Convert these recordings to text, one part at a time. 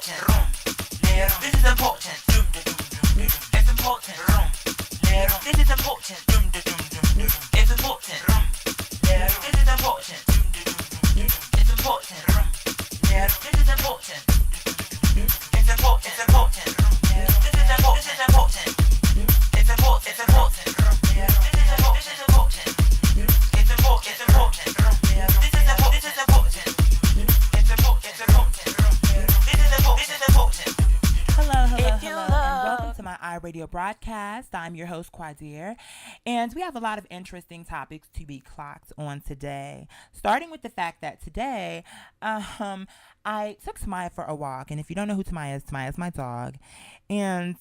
important. This is important. It's important. This is important. It's important. This is important. It's important. This is important. It's important. It's important. This is important. This is important. It's important. It's important. This is important. It's important. It's important. This is important. This is important. It's important. It's important. This is important. This is important. Hello, and welcome to my iRadio broadcast. I'm your host, Quadir, and we have a lot of interesting topics to be clocked on today, starting with the fact that today, I took Tamaya for a walk, and if you don't know who Tamaya is my dog, and,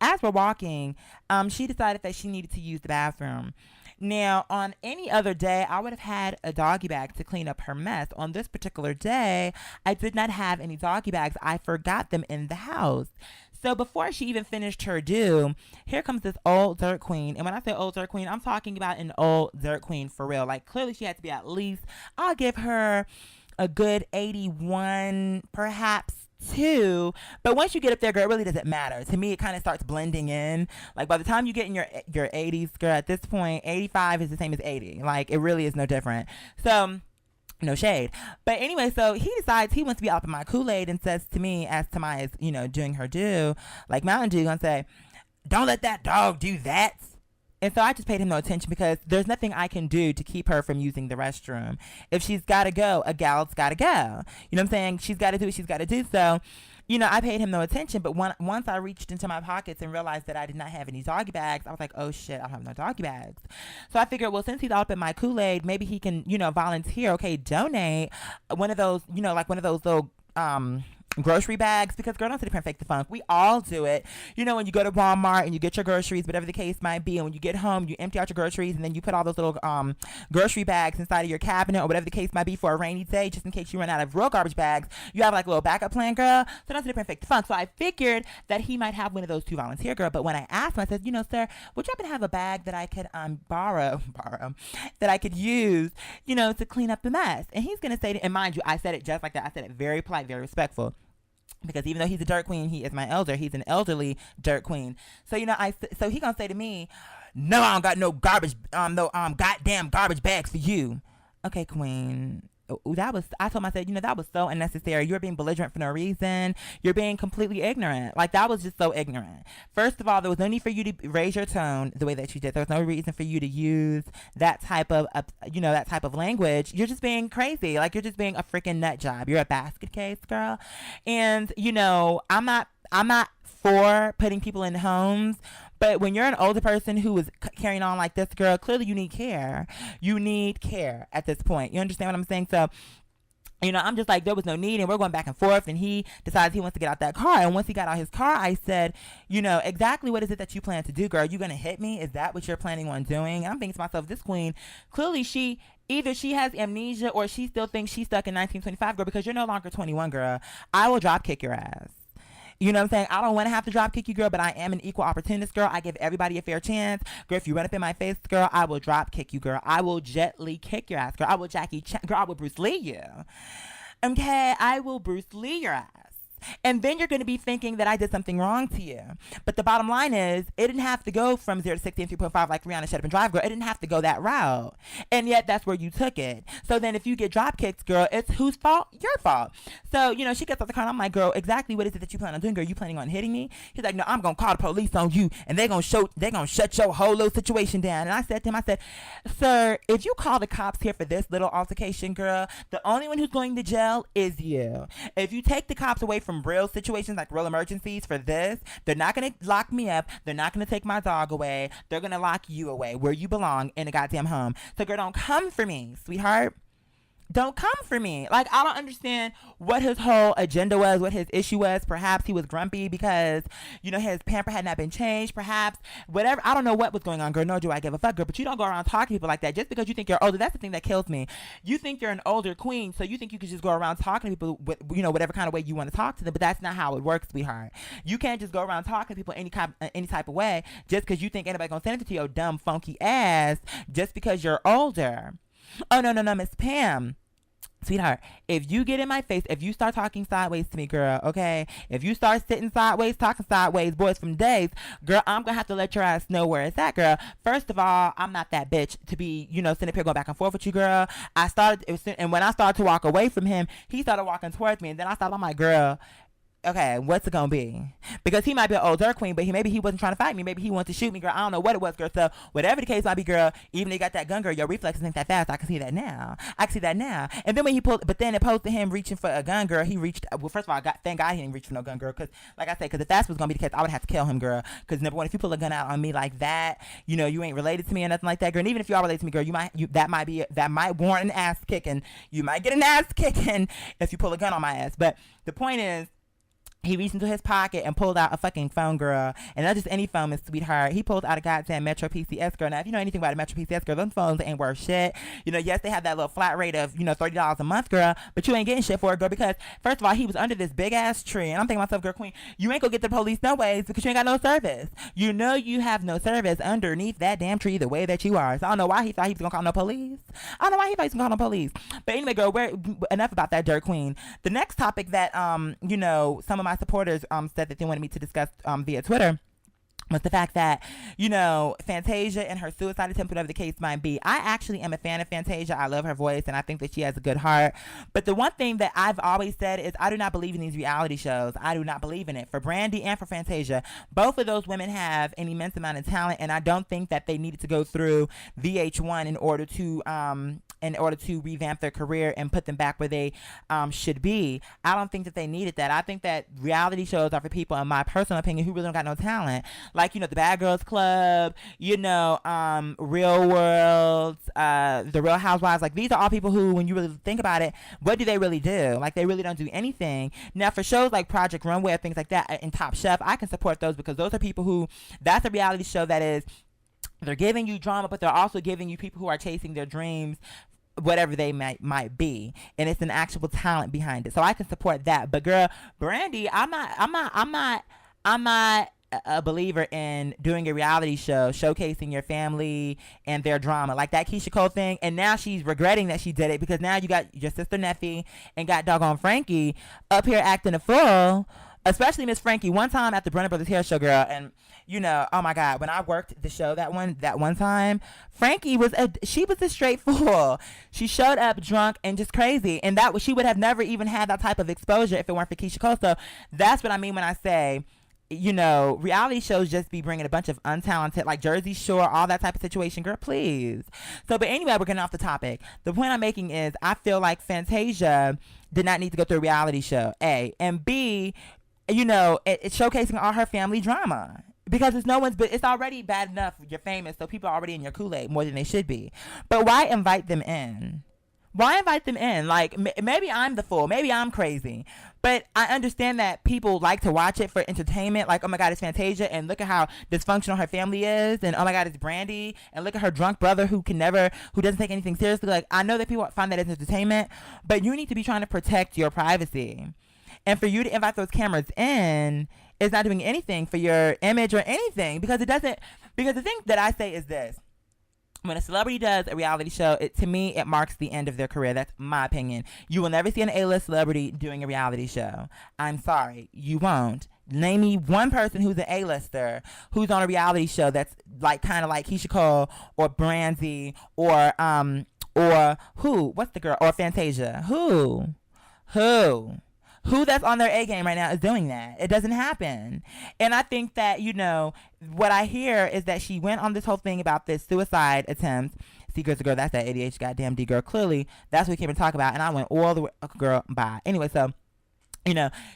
as we're walking, she decided that she needed to use the bathroom. Now, on any other day, I would have had a doggy bag to clean up her mess. On this particular day, I did not have any doggy bags. I forgot them in the house. So before she even finished her due, here comes this old dirt queen. And when I say old dirt queen, I'm talking about an old dirt queen for real. Like, clearly she had to be at least, I'll give her a good 81, perhaps 2. But once you get up there, girl, it really doesn't matter. To me, it kind of starts blending in. Like, by the time you get in your 80s, girl, at this point, 85 is the same as 80. Like, it really is no different. So, no shade. But anyway, so he decides he wants to be up in my Kool-Aid and says to me, as Tamaya is, doing her due, like Mountain Dew, gonna say, don't let that dog do that. And so I just paid him no attention because there's nothing I can do to keep her from using the restroom. If she's got to go, a gal's got to go. You know what I'm saying? She's got to do what she's got to do. So, I paid him no attention. But once I reached into my pockets and realized that I did not have any doggy bags, I was like, oh, shit, I don't have no doggy bags. So I figured, well, since he's all up in my Kool-Aid, maybe he can, volunteer. Okay, donate one of those, like one of those little grocery bags, because girl, don't sit there and fake the funk. We all do it. When you go to Walmart and you get your groceries, whatever the case might be, and when you get home, you empty out your groceries, and then you put all those little grocery bags inside of your cabinet or whatever the case might be for a rainy day, just in case you run out of real garbage bags. You have like a little backup plan, girl. So don't sit there and fake the funk. So I figured that he might have one of those to volunteer, girl. But when I asked him, I said, sir, would you happen to have a bag that I could borrow, that I could use, to clean up the mess? And he's gonna say, and mind you, I said it just like that. I said it very polite, very respectful. Because even though he's a dirt queen, he is my elder. He's an elderly dirt queen. So, so he gonna say to me, no, I don't got no garbage, goddamn garbage bags for you. Okay, queen. I told him, I said, that was so unnecessary. You're being belligerent for no reason. You're being completely ignorant. Like, that was just so ignorant. First of all, there was no need for you to raise your tone the way that you did. There was no reason for you to use that type of, that type of language. You're just being crazy. Like, you're just being a freaking nut job. You're a basket case, girl. And, I'm not for putting people in homes, but when you're an older person who is carrying on like this, girl, clearly you need care. You need care at this point. You understand what I'm saying? So, I'm just like, there was no need, and we're going back and forth, and he decides he wants to get out that car. And once he got out his car, I said, exactly what is it that you plan to do, girl? You going to hit me? Is that what you're planning on doing? And I'm thinking to myself, this queen, clearly either she has amnesia or she still thinks she's stuck in 1925, girl, because you're no longer 21, girl. I will drop kick your ass. You know what I'm saying? I don't want to have to drop kick you, girl, but I am an equal opportunist, girl. I give everybody a fair chance. Girl, if you run up in my face, girl, I will drop kick you, girl. I will gently kick your ass, girl. I will girl, I will Bruce Lee you. Okay? I will Bruce Lee your ass. And then you're going to be thinking that I did something wrong to you. But the bottom line is, it didn't have to go from 0 to 60 and 3.5 like Rihanna Shut Up and Drive, girl. It didn't have to go that route. And yet, that's where you took it. So then if you get drop kicked, girl, it's whose fault? Your fault. So, she gets out the car and I'm like, girl, exactly what is it that you plan on doing, girl? You planning on hitting me? He's like, no, I'm going to call the police on you and they're going to shut your whole little situation down. And I said to him, sir, if you call the cops here for this little altercation, girl, the only one who's going to jail is you. If you take the cops away from real situations like real emergencies for this, they're not going to lock me up. They're not going to take my dog away. They're going to lock you away where you belong in a goddamn home. So girl, don't come for me, sweetheart. Don't come for me. Like, I don't understand what his whole agenda was, what his issue was. Perhaps he was grumpy because, his pamper had not been changed. Perhaps, whatever. I don't know what was going on, girl. Nor do I give a fuck, girl. But you don't go around talking to people like that just because you think you're older. That's the thing that kills me. You think you're an older queen, so you think you could just go around talking to people with, whatever kind of way you want to talk to them. But that's not how it works, sweetheart. You can't just go around talking to people any type of way just because you think anybody gonna send it to your dumb, funky ass just because you're older. Oh, no, Miss Pam. Sweetheart, if you get in my face, if you start talking sideways to me, girl, okay? If you start sitting sideways, talking sideways, boys from days, girl, I'm gonna have to let your ass know where it's at, girl. First of all, I'm not that bitch to be, sitting up here going back and forth with you, girl. And when I started to walk away from him, he started walking towards me, and then I'm like, girl, okay, what's it gonna be? Because he might be an older queen, but maybe he wasn't trying to fight me. Maybe he wanted to shoot me, girl. I don't know what it was, girl. So whatever the case might be, girl, even if you got that gun, girl, your reflexes ain't that fast. I can see that now. And then when he pulled, but then opposed to him reaching for a gun, girl, he reached. Well, first of all, thank God he didn't reach for no gun, girl. Because like I said, because if that was gonna be the case, I would have to kill him, girl. Because number one, if you pull a gun out on me like that, you ain't related to me or nothing like that, girl. And even if you are related to me, girl, that might warrant an ass kicking. You might get an ass kicking if you pull a gun on my ass. But the point is, he reached into his pocket and pulled out a fucking phone, girl. And not just any phone, Miss Sweetheart. He pulled out a goddamn Metro PCS, girl. Now, if you know anything about a Metro PCS, girl, them phones ain't worth shit. Yes, they have that little flat rate of, $30 a month, girl. But you ain't getting shit for it, girl. Because, first of all, he was under this big-ass tree. And I'm thinking to myself, girl, queen, you ain't gonna get the police no ways because you ain't got no service. You have no service underneath that damn tree the way that you are. So I don't know why he thought he was gonna call no police. I don't know why he thought he was gonna call no police. But anyway, girl, enough about that dirt queen. The next topic that, some of my supporters, said that they wanted me to discuss via Twitter was the fact that, Fantasia and her suicide attempt, whatever the case might be. I actually am a fan of Fantasia. I love her voice, and I think that she has a good heart. But the one thing that I've always said is I do not believe in these reality shows. I do not believe in it. For Brandy and for Fantasia, both of those women have an immense amount of talent, and I don't think that they needed to go through VH1 in order to revamp their career and put them back where they should be. I don't think that they needed that. I think that reality shows are for people, in my personal opinion, who really don't got no talent. Like, the Bad Girls Club, Real World, the Real Housewives. Like, these are all people who, when you really think about it, what do they really do? Like, they really don't do anything. Now, for shows like Project Runway or things like that, and Top Chef, I can support those because those are people who, that's a reality show that is, they're giving you drama, but they're also giving you people who are chasing their dreams, whatever they might be, and it's an actual talent behind it. So I can support that. But girl, Brandy, I'm not a believer in doing a reality show showcasing your family and their drama, like that Keisha Cole thing. And now she's regretting that she did it because now you got your sister Neffy and got doggone Frankie up here acting a fool. Especially Miss Frankie. One time at the Brenner Brothers hair show, girl, and oh my God, when I worked the show that one time, Frankie was a straight fool. She showed up drunk and just crazy, and she would have never even had that type of exposure if it weren't for Keisha Cole. So that's what I mean when I say, reality shows just be bringing a bunch of untalented, like Jersey Shore, all that type of situation, girl, please. So, but anyway, we're getting off the topic. The point I'm making is I feel like Fantasia did not need to go through a reality show, A. And B, it's showcasing all her family drama. Because it's already bad enough you're famous, so people are already in your Kool-Aid more than they should be. But why invite them in? Why invite them in? Like, maybe I'm the fool. Maybe I'm crazy. But I understand that people like to watch it for entertainment. Like, oh my God, it's Fantasia, and look at how dysfunctional her family is. And oh my God, it's Brandy, and look at her drunk brother who doesn't take anything seriously. Like, I know that people find that as entertainment, but you need to be trying to protect your privacy. And for you to invite those cameras in is not doing anything for your image or anything, because it doesn't. Because the thing that I say is this: when a celebrity does a reality show, to me, it marks the end of their career. That's my opinion. You will never see an A-list celebrity doing a reality show. I'm sorry, you won't. Name me one person who's an A-lister who's on a reality show that's like kind of like Keisha Cole or Brandy or who? What's the girl? Or Fantasia? Who? Who that's on their A game right now is doing that? It doesn't happen. And I think that, what I hear is that she went on this whole thing about this suicide attempt. See, girl, that's that ADH goddamn D girl. Clearly, that's what we came to talk about. And I went all the way, girl, bye. Anyway, so,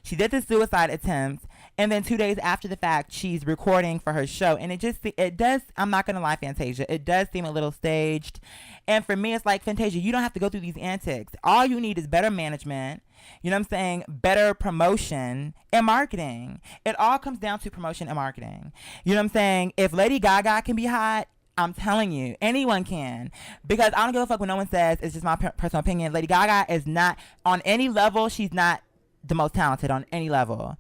she did this suicide attempt. And then 2 days after the fact, she's recording for her show. And it does, I'm not going to lie, Fantasia, it does seem a little staged. And for me, it's like, Fantasia, you don't have to go through these antics. All you need is better management. You know what I'm saying? Better promotion and marketing. It all comes down to promotion and marketing. You know what I'm saying? If Lady Gaga can be hot, I'm telling you, anyone can. Because I don't give a fuck what no one says. It's just my personal opinion. Lady Gaga is not, on any level, she's not the most talented on any level.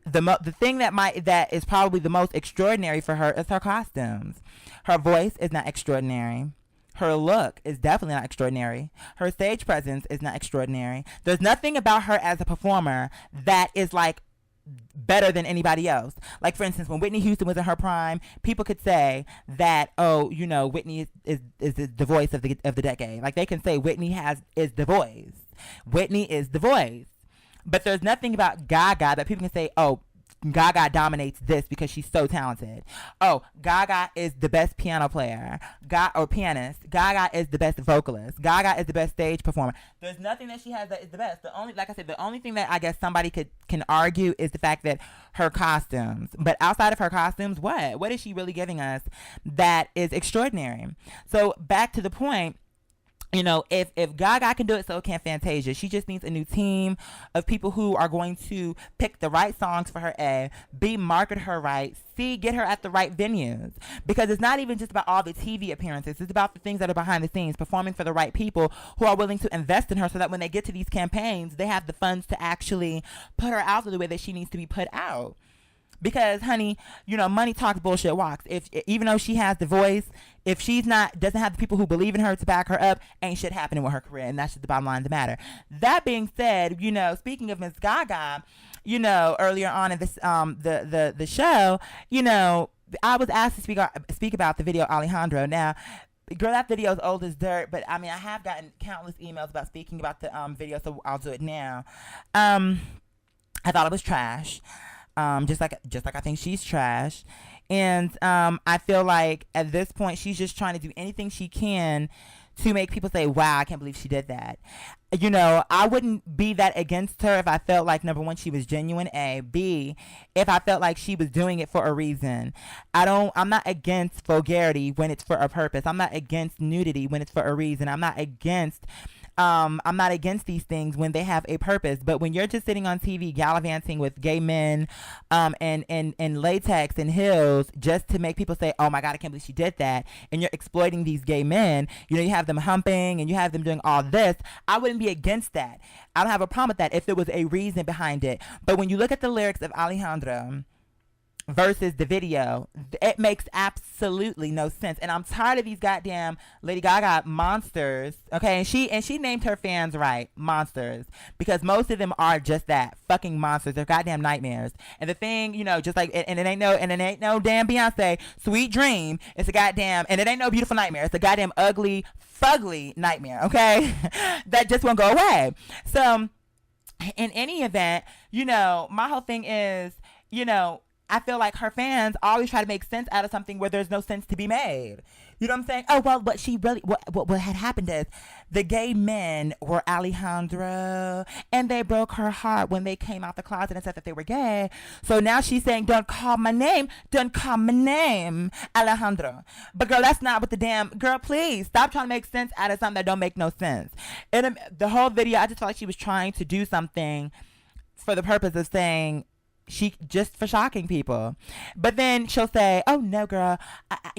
The thing that is probably the most extraordinary for her is her costumes. Her voice is not extraordinary. Her look is definitely not extraordinary. Her stage presence is not extraordinary. There's nothing about her as a performer that is like better than anybody else. Like, for instance, when Whitney Houston was in her prime, people could say that, oh, you know, Whitney is the voice of the decade. Like, they can say Whitney is the voice. Whitney is the voice. But there's nothing about Gaga that people can say, oh, Gaga dominates this because she's so talented. Oh, Gaga is the best piano player, or pianist. Gaga is the best vocalist. Gaga is the best stage performer. There's nothing that she has that is the best. Like I said, the only thing that I guess somebody can argue is the fact that her costumes. But outside of her costumes, what is she really giving us that is extraordinary? So back to the point. You know, if Gaga can do it, so can Fantasia. She just needs a new team of people who are going to pick the right songs for her, A, B, market her right, C, get her at the right venues. Because it's not even just about all the TV appearances. It's about the things that are behind the scenes, performing for the right people who are willing to invest in her so that when they get to these campaigns, they have the funds to actually put her out the way that she needs to be put out. Because, honey, you know, money talks, bullshit walks. Even though she has the voice, if she's doesn't have the people who believe in her to back her up, ain't shit happening with her career. And that's just the bottom line of the matter. That being said, you know, speaking of Miss Gaga, you know, earlier on in this the show, you know, I was asked to speak about the video Alejandro. Now, girl, that video is old as dirt, but I mean, I have gotten countless emails about speaking about the video, so I'll do it now. I thought it was trash. Just like I think she's trash. And I feel like at this point she's just trying to do anything she can to make people say, wow, I can't believe she did that. You know, I wouldn't be that against her if I felt like, number one, she was genuine, A. B, if I felt like she was doing it for a reason. I'm not against vulgarity when it's for a purpose. I'm not against nudity when it's for a reason. I'm not against these things when they have a purpose. But when you're just sitting on TV gallivanting with gay men and latex and heels just to make people say, oh my God, I can't believe she did that, and you're exploiting these gay men, you know, you have them humping and you have them doing all this, I wouldn't be against that. I don't have a problem with that if there was a reason behind it. But when you look at the lyrics of Alejandro versus the video, it makes absolutely no sense. And I'm tired of these goddamn Lady Gaga monsters. Okay, and she named her fans right, monsters, because most of them are just that, fucking monsters. They're goddamn nightmares. And the thing, you know, just like, and it ain't no damn Beyonce Sweet Dream. It's a goddamn, and it ain't no Beautiful Nightmare. It's a goddamn ugly, fugly nightmare. Okay, that just won't go away. So, in any event, you know, my whole thing is, you know, I feel like her fans always try to make sense out of something where there's no sense to be made. You know what I'm saying? Oh, well, but she really, what had happened is the gay men were Alejandro, and they broke her heart when they came out the closet and said that they were gay. So now she's saying, don't call my name, Alejandro. But girl, that's not what girl, please stop trying to make sense out of something that don't make no sense. And the whole video, I just felt like she was trying to do something for the purpose of saying, just for shocking people. But then she'll say, oh no girl,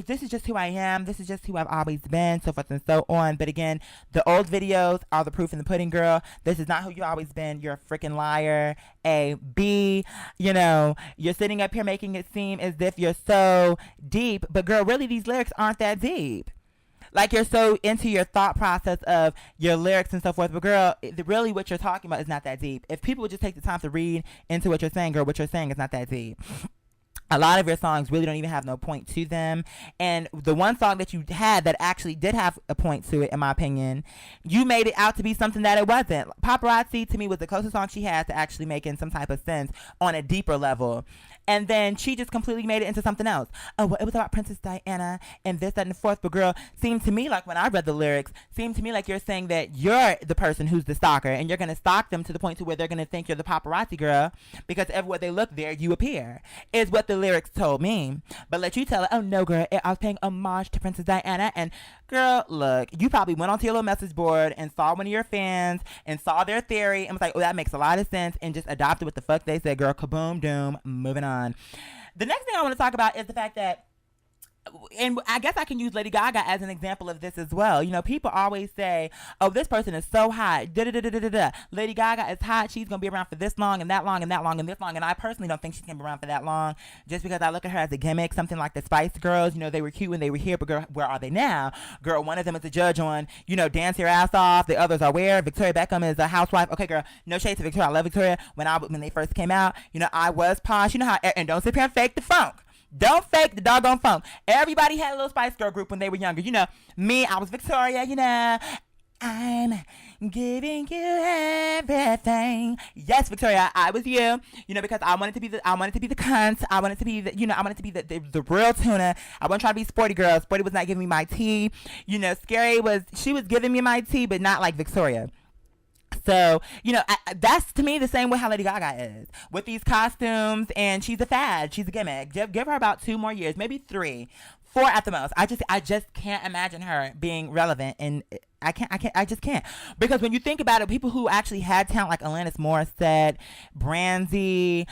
this is just who I am, this is just who I've always been, so forth and so on. But again, the old videos are the proof in the pudding, girl. This is not who you've always been. You're a freaking liar. A. B, you know, you're sitting up here making it seem as if you're so deep, but girl, really these lyrics aren't that deep. Like, you're so into your thought process of your lyrics and so forth. But girl, really what you're talking about is not that deep. If people would just take the time to read into what you're saying, girl, what you're saying is not that deep. A lot of your songs really don't even have no point to them. And the one song that you had that actually did have a point to it, in my opinion, you made it out to be something that it wasn't. Paparazzi, to me, was the closest song she had to actually making some type of sense on a deeper level. And then she just completely made it into something else. Oh, well, it was about Princess Diana and this, that, and the fourth. But girl, seemed to me like when I read the lyrics, seemed to me like you're saying that you're the person who's the stalker, and you're going to stalk them to the point to where they're going to think you're the paparazzi girl, because everywhere they look, there you appear, is what the lyrics told me. But let you tell it, oh no girl, I was paying homage to Princess Diana. And girl, look, you probably went onto your little message board and saw one of your fans and saw their theory and was like, oh, that makes a lot of sense, and just adopted what the fuck they said. Girl, kaboom, doom, moving on. The next thing I want to talk about is the fact that and I guess I can use Lady Gaga as an example of this as well. You know, people always say, "Oh, this person is so hot." Da da da da da da. Lady Gaga is hot. She's gonna be around for this long and that long and that long and this long. And I personally don't think she's gonna be around for that long, just because I look at her as a gimmick, something like the Spice Girls. You know, they were cute when they were here, but girl, where are they now? Girl, one of them is a judge on, you know, Dance Your Ass Off. The others are where? Victoria Beckham is a housewife. Okay, girl, no shade to Victoria. I love Victoria. When they first came out, you know, I was posh. You know how? And don't sit here and fake the funk. Don't fake the doggone funk. Everybody had a little Spice Girl group when they were younger. You know, me, I was Victoria, you know. I'm giving you everything. Yes, Victoria, I was you. You know, because I wanted to be the cunt. I wanted to be the real tuna. I wasn't trying to be sporty girl. Sporty was not giving me my tea. You know, she was giving me my tea, but not like Victoria. So, you know, that's to me the same way how Lady Gaga is with these costumes, and she's a fad. She's a gimmick. Give her about 2 more years, maybe 3, 4 at the most. I just can't imagine her being relevant, and I just can't. Because when you think about it, people who actually had talent, like Alanis Morissette, Brandy,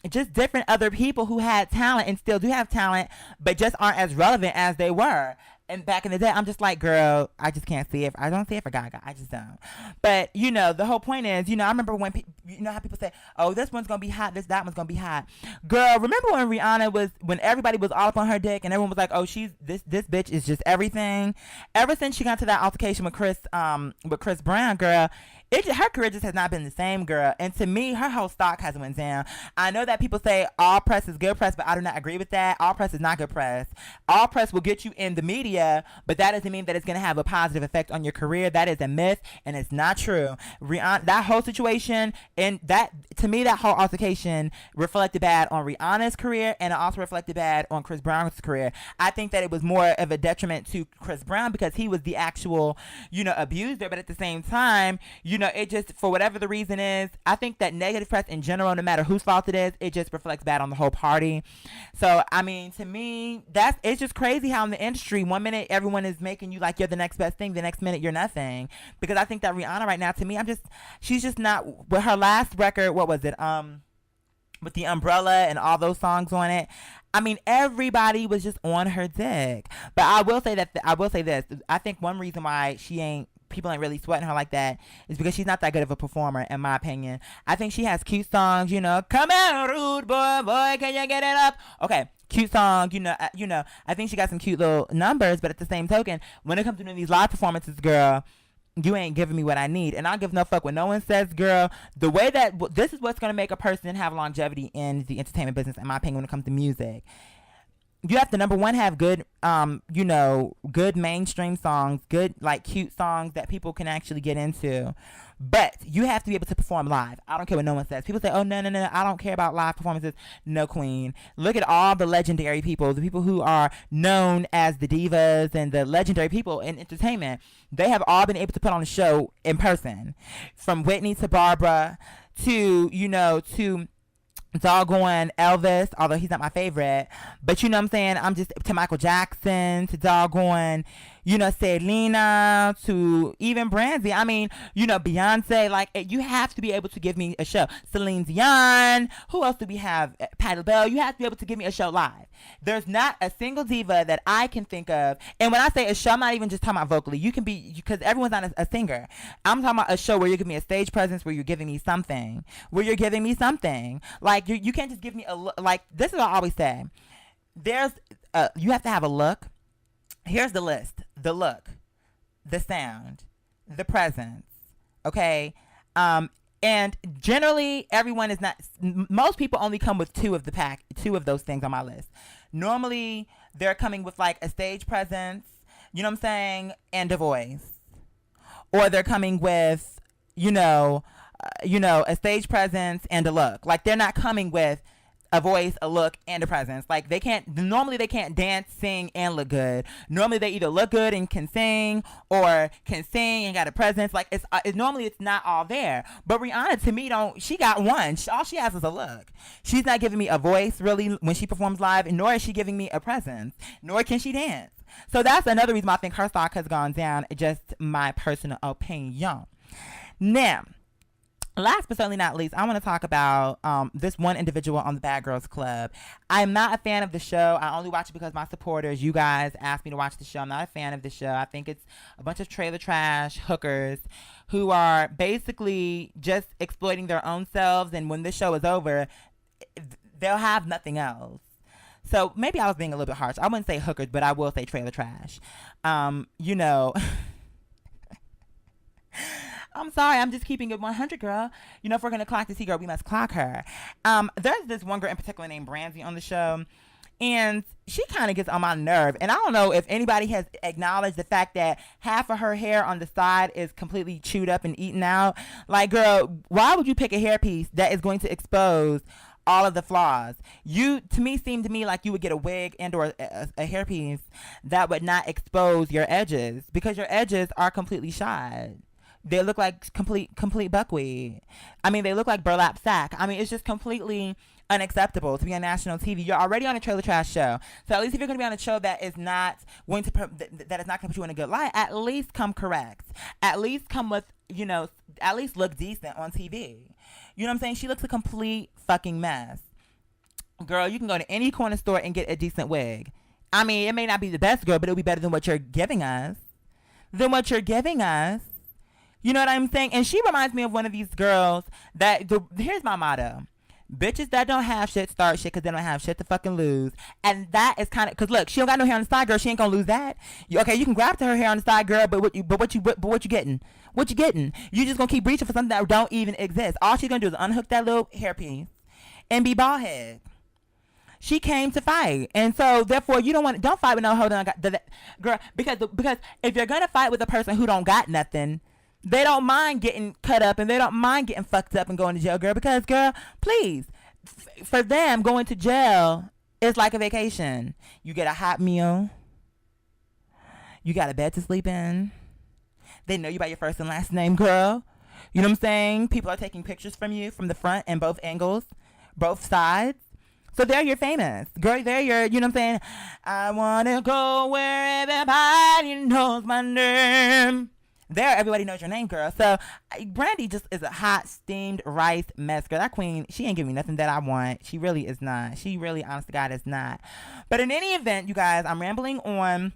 just different other people who had talent and still do have talent, but just aren't as relevant as they were. And back in the day, I'm just like, girl, I just can't see it. I don't see it for Gaga. I just don't. But, you know, the whole point is, you know, I remember when, you know how people say, oh, this one's going to be hot, that one's going to be hot. Girl, remember when when everybody was all up on her dick and everyone was like, oh, this bitch is just everything. Ever since she got to that altercation with Chris Brown, girl, her career just has not been the same, girl. And to me, her whole stock has went down. I know that people say all press is good press, but I do not agree with that. All press is not good press. All press will get you in the media, but that doesn't mean that it's going to have a positive effect on your career. That is a myth, and it's not true. Rihanna, that whole situation, and that, to me, that whole altercation reflected bad on Rihanna's career, and it also reflected bad on Chris Brown's career. I think that it was more of a detriment to Chris Brown because he was the actual, you know, abuser, but at the same time, you know, it just, for whatever the reason is, I think that negative press in general, no matter whose fault it is, it just reflects bad on the whole party. So, I mean, to me, it's just crazy how in the industry, 1 minute everyone is making you like you're the next best thing, the next minute you're nothing. Because I think that Rihanna right now, to me, she's just not, with her last record, what was it, with the umbrella and all those songs on it, I mean, everybody was just on her dick. But I will say this, I think one reason why people ain't really sweating her like that is because she's not that good of a performer, in my opinion. I think she has cute songs, you know, come out, rude boy, can you get it up? Okay, cute song, you know, I think she got some cute little numbers, but at the same token, when it comes to doing these live performances, girl, you ain't giving me what I need. And I'll give no fuck what no one says, girl. The way that, this is what's going to make a person have longevity in the entertainment business, in my opinion, when it comes to music. You have to, number one, have good, you know, good mainstream songs, good, like, cute songs that people can actually get into. But you have to be able to perform live. I don't care what no one says. People say, oh, no, I don't care about live performances. No, queen. Look at all the legendary people, the people who are known as the divas and the legendary people in entertainment. They have all been able to put on a show in person. From Whitney to Barbara to, you know, to doggone Elvis, although he's not my favorite, but you know what I'm saying, I'm just, to Michael Jackson, to doggone, you know, Selena, to even Brandy. I mean, you know, Beyonce, like, you have to be able to give me a show. Celine Dion, who else do we have? Patti LaBelle. You have to be able to give me a show live. There's not a single diva that I can think of, and when I say a show, I'm not even just talking about vocally. You can be, because everyone's not a singer. I'm talking about a show where you're giving me a stage presence, where you're giving me something, like, you can't just give me like, this is what I always say. You have to have a look. Here's the list: the look, the sound, the presence. Okay. And generally everyone is not, most people only come with two of those things on my list. Normally they're coming with like a stage presence, you know what I'm saying, and a voice. Or they're coming with, a stage presence and a look. Like, they're not coming with a voice, a look, and a presence. Like, they can't dance, sing, and look good. Normally they either look good and can sing, or can sing and got a presence. Like, normally it's not all there. But Rihanna, to me, she got one. All she has is a look. She's not giving me a voice, really, when she performs live, nor is she giving me a presence, nor can she dance. So that's another reason why I think her stock has gone down, just my personal opinion. Now, last but certainly not least, I want to talk about this one individual on the Bad Girls Club. I'm not a fan of the show. I only watch it because my supporters, you guys, asked me to watch the show. I'm not a fan of the show. I think it's a bunch of trailer trash hookers who are basically just exploiting their own selves, and when this show is over, they'll have nothing else. So maybe I was being a little bit harsh. I wouldn't say hookers, but I will say trailer trash. You know... I'm sorry, I'm just keeping it 100, girl. You know, if we're going to clock the T girl, we must clock her. There's this one girl in particular named Brandy on the show, and she kind of gets on my nerve. And I don't know if anybody has acknowledged the fact that half of her hair on the side is completely chewed up and eaten out. Like, girl, why would you pick a hairpiece that is going to expose all of the flaws? You, to me, seem to me like you would get a wig and or a hairpiece that would not expose your edges, because your edges are completely shot. They look like complete buckwheat. I mean, they look like burlap sack. I mean, it's just completely unacceptable to be on national TV. You're already on a trailer trash show, so at least if you're going to be on a show that is not going to that is not going to put you in a good light, at least come correct. At least come with, you know, at least look decent on TV. You know what I'm saying? She looks a complete fucking mess. Girl, you can go to any corner store and get a decent wig. I mean, it may not be the best, girl, but it'll be better than what you're giving us. You know what I'm saying? And she reminds me of one of these girls that, here's my motto. Bitches that don't have shit start shit because they don't have shit to fucking lose. And that is kind of, because look, she don't got no hair on the side, girl. She ain't going to lose that. You can grab to her hair on the side, girl, but what you getting? What you getting? You just going to keep reaching for something that don't even exist. All she's going to do is unhook that little hairpiece and be bald head. She came to fight, and so therefore you don't fight with no hold on, girl, because if you're gonna fight with a person who don't got nothing, they don't mind getting cut up and they don't mind getting fucked up and going to jail, girl. Because, girl, please, for them, going to jail is like a vacation. You get a hot meal, you got a bed to sleep in. They know you by your first and last name, girl. You know what I'm saying? People are taking pictures from you from the front and both angles, both sides. So there you're famous. Girl, there you're, you know what I'm saying? I want to go where everybody knows my name. There, everybody knows your name, girl. So Brandy just is a hot, steamed rice mess, girl. That queen, she ain't giving me nothing that I want. She really is not. She really, honest to God, is not. But in any event, you guys, I'm rambling on.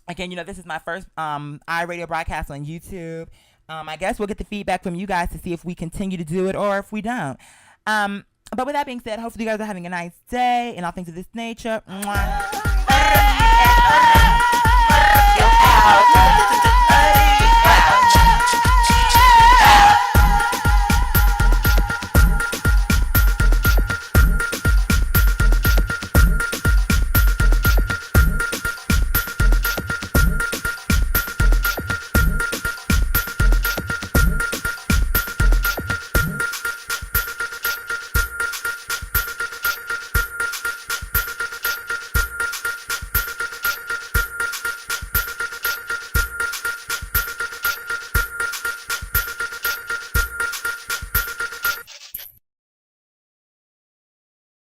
Again, you know, this is my first iRadio broadcast on YouTube. I guess we'll get the feedback from you guys to see if we continue to do it or if we don't. But with that being said, hopefully you guys are having a nice day and all things of this nature. Mwah.